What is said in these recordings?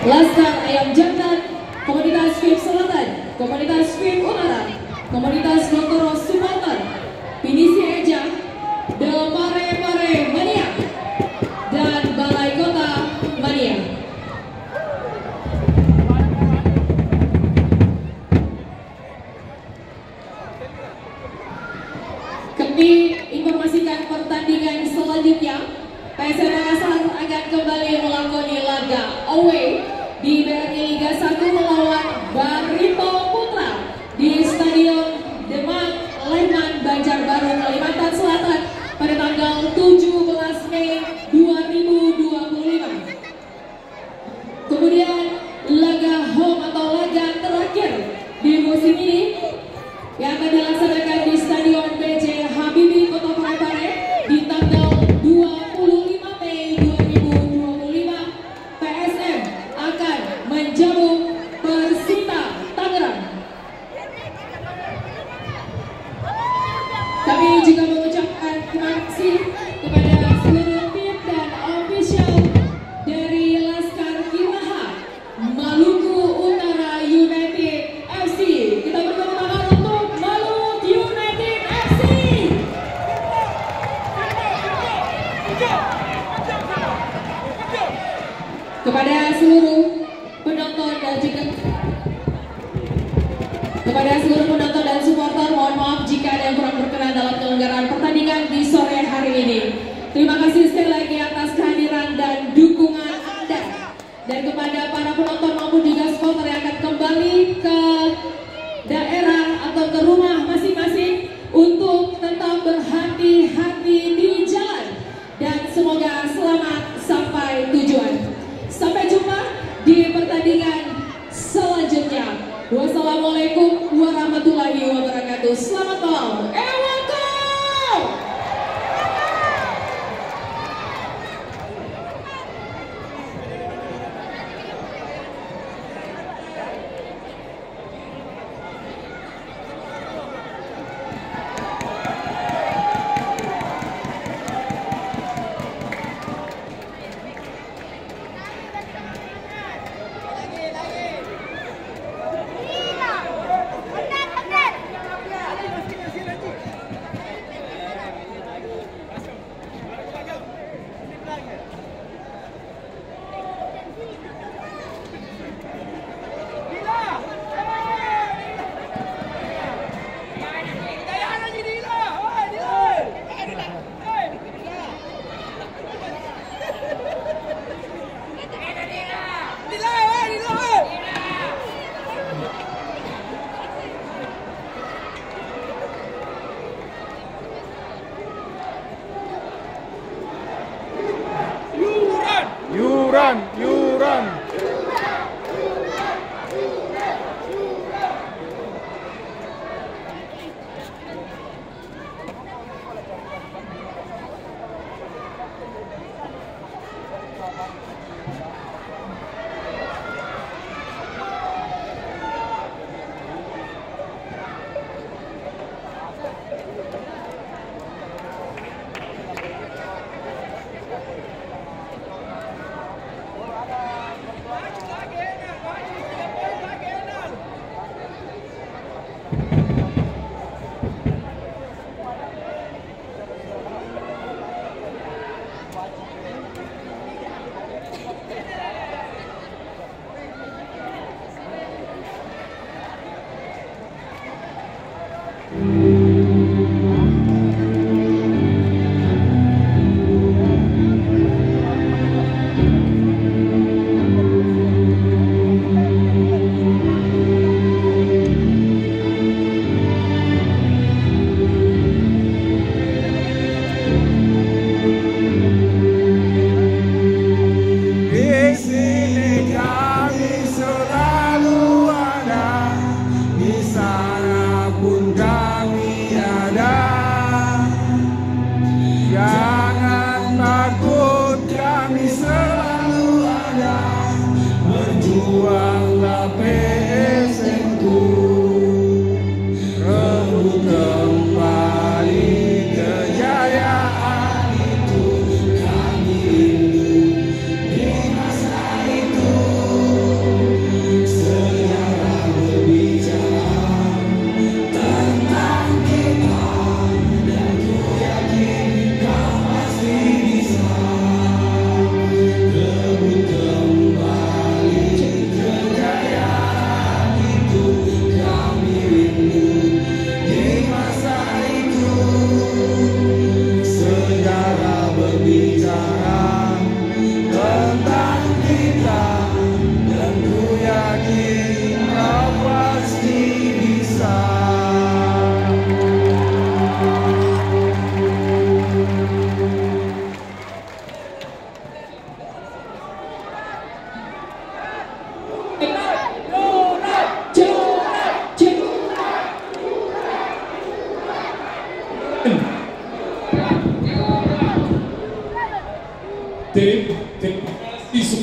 Laskar Ayam Jantan, Komunitas VIP Selatan, Komunitas VIP Utara, Komunitas Dr. Supporter, Pinisi Eja, The Pare Pare Mania, dan Balai Kota Mania. Kami informasikan pertandingan selanjutnya. PSM Makassar akan kembali melakoni laga away di BRI Liga 1 melawan Barito Putra di Stadion Demang Lehman, Banjarbaru, Kalimantan Selatan pada tanggal 17 Mei 2025. Kemudian laga home atau laga terakhir di musim ini yang akan dilaksanakan di Stadion BJ Habibie Kota Parepare di tanggal 25 Mei 2025. PSM akan menjamu Persita Tangerang. Kami juga mengucapkan terima kasih kepada seluruh tim dan official dari Laskar Kiraha Maluku Utara United FC. Kita bertepuk tangan untuk Maluku United FC. Kepada seluruh penonton dan supporter, mohon maaf jika ada yang kurang berkenan dalam penyelenggaraan pertandingan di sore hari ini. Terima kasih sekali lagi atas kehadiran dan dukungan Anda. Dan kepada para penonton maupun juga supporter yang akan kembali ke daerah atau ke rumah masing-masing untuk tetap berhati-hati di jalan dan semoga selamat sampai tujuan. Sampai jumpa di pertandingan selanjutnya. Wassalamualaikum warahmatullahi wabarakatuh. Selamat malam. Ewako! Yuran.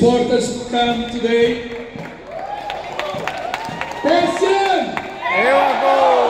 supporters come today. Question! Here we go!